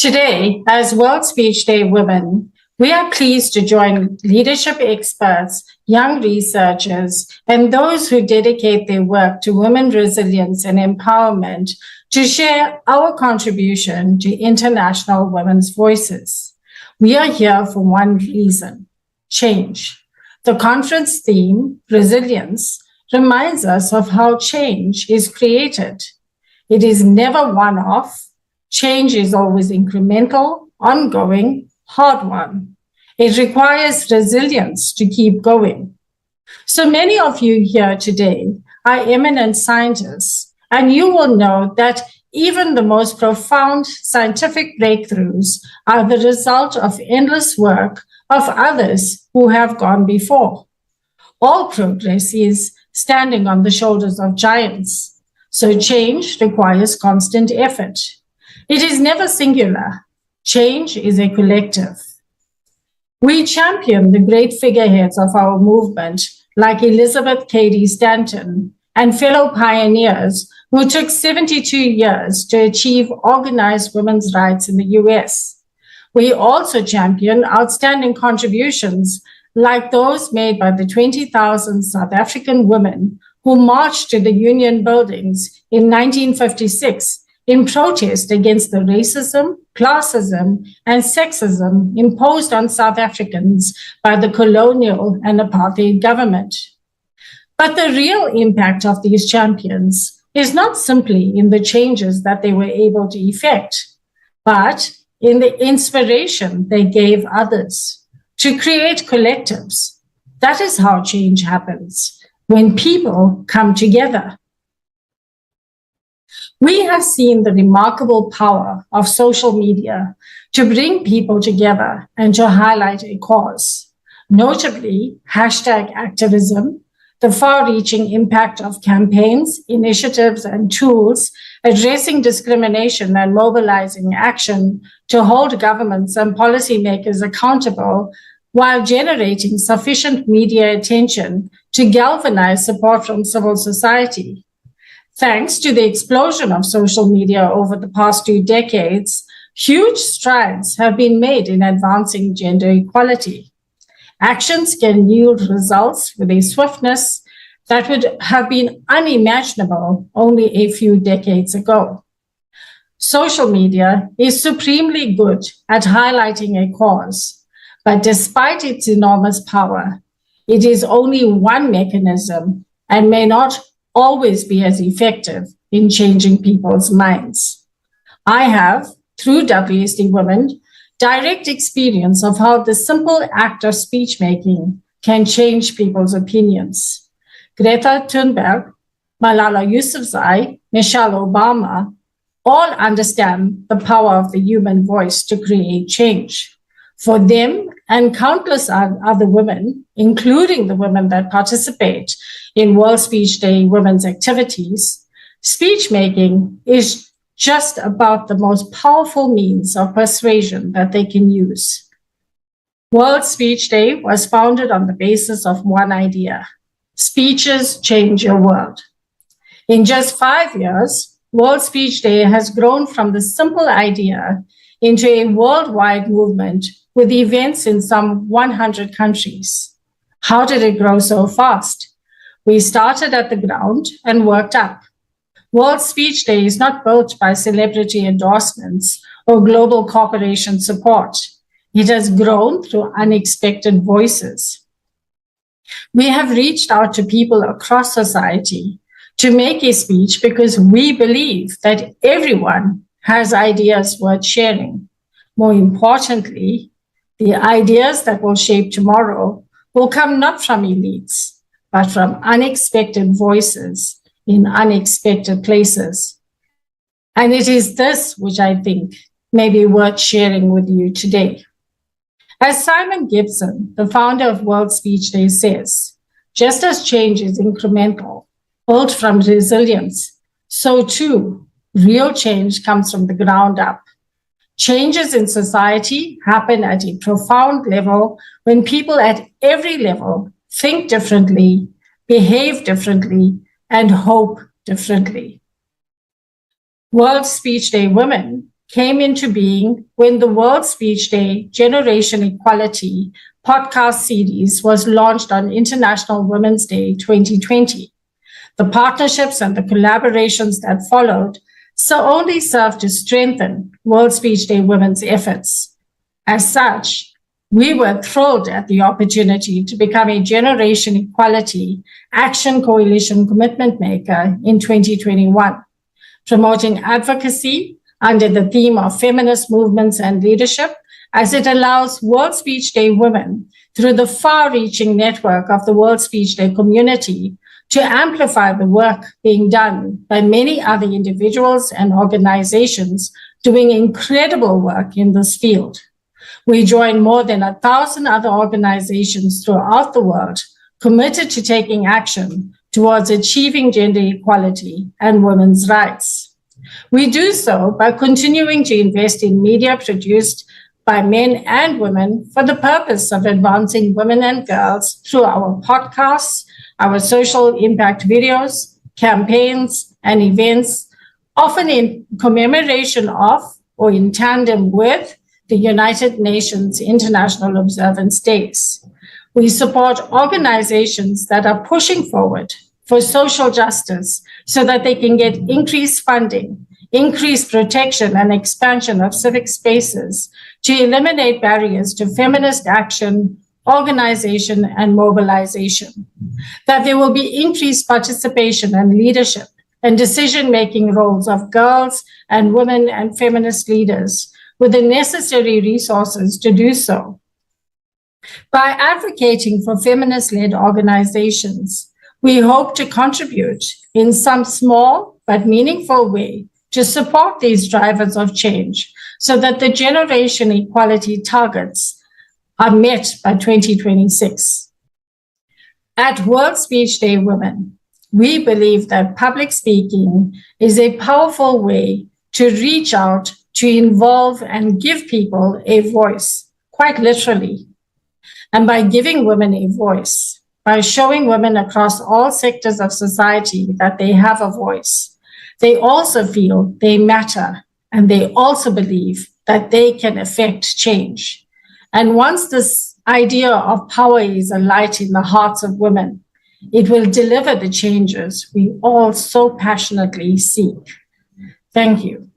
Today, as World Speech Day Women, we are pleased to join leadership experts, young researchers, and those who dedicate their work to women resilience and empowerment to share our contribution to international women's voices. We are here for one reason: change. The conference theme, resilience, reminds us of how change is created. It is never one-off. Change is always incremental, ongoing, hard-won. It requires resilience to keep going. So many of you here today are eminent scientists, and you will know that even the most profound scientific breakthroughs are the result of endless work of others who have gone before. All progress is standing on the shoulders of giants. So change requires constant effort. It is never singular. Change is a collective. We champion the great figureheads of our movement, like Elizabeth Cady Stanton and fellow pioneers who took 72 years to achieve organized women's rights in the US. We also champion outstanding contributions like those made by the 20,000 South African women who marched to the Union buildings in 1956 in protest against the racism, classism, and sexism imposed on South Africans by the colonial and apartheid government. But the real impact of these champions is not simply in the changes that they were able to effect, but in the inspiration they gave others to create collectives. That is how change happens, when people come together. We have seen the remarkable power of social media to bring people together and to highlight a cause, notably hashtag activism, the far-reaching impact of campaigns, initiatives, and tools addressing discrimination and mobilizing action to hold governments and policymakers accountable while generating sufficient media attention to galvanize support from civil society. Thanks to the explosion of social media over the past 2 decades, huge strides have been made in advancing gender equality. Actions can yield results with a swiftness that would have been unimaginable only a few decades ago. Social media is supremely good at highlighting a cause, but despite its enormous power, it is only one mechanism and may not always be as effective in changing people's minds. I have, through WSD Women, direct experience of how the simple act of speech making can change people's opinions. Greta Thunberg, Malala Yousafzai, Michelle Obama all understand the power of the human voice to create change. For them and countless other women, including the women that participate in World Speech Day women's activities, speech making is just about the most powerful means of persuasion that they can use. World Speech Day was founded on the basis of one idea: speeches change your world. In just 5 years, World Speech Day has grown from the simple idea into a worldwide movement with events in some 100 countries. How did it grow so fast? We started at the ground and worked up. World Speech Day is not built by celebrity endorsements or global corporation support. It has grown through unexpected voices. We have reached out to people across society to make a speech because we believe that everyone has ideas worth sharing. More importantly, the ideas that will shape tomorrow will come not from elites, but from unexpected voices in unexpected places. And it is this which I think may be worth sharing with you today. As Simon Gibson, the founder of World Speech Day, says, just as change is incremental, built from resilience, so too, real change comes from the ground up. Changes in society happen at a profound level when people at every level think differently, behave differently, and hope differently. World Speech Day Women came into being when the World Speech Day Generation Equality podcast series was launched on International Women's Day 2020. The partnerships and the collaborations that followed so only served to strengthen World Speech Day women's efforts. As such, we were thrilled at the opportunity to become a Generation Equality Action Coalition commitment maker in 2021, promoting advocacy under the theme of feminist movements and leadership, as it allows World Speech Day women, through the far-reaching network of the World Speech Day community, to amplify the work being done by many other individuals and organizations doing incredible work in this field. We join more than 1,000 other organizations throughout the world committed to taking action towards achieving gender equality and women's rights. We do so by continuing to invest in media produced by men and women for the purpose of advancing women and girls through our podcasts, our social impact videos, campaigns, and events, often in commemoration of or in tandem with the United Nations International Observance Days. We support organizations that are pushing forward for social justice so that they can get increased funding, increased protection, and expansion of civic spaces to eliminate barriers to feminist action, organization, and mobilization. That there will be increased participation and leadership and decision-making roles of girls and women and feminist leaders with the necessary resources to do so. By advocating for feminist-led organizations, we hope to contribute in some small but meaningful way to support these drivers of change so that the generation equality targets are met by 2026. At World Speech Day Women, we believe that public speaking is a powerful way to reach out, to involve and give people a voice, quite literally. And by giving women a voice, by showing women across all sectors of society that they have a voice, they also feel they matter, and they also believe that they can affect change. And once this idea of power is alight in the hearts of women, it will deliver the changes we all so passionately seek. Thank you.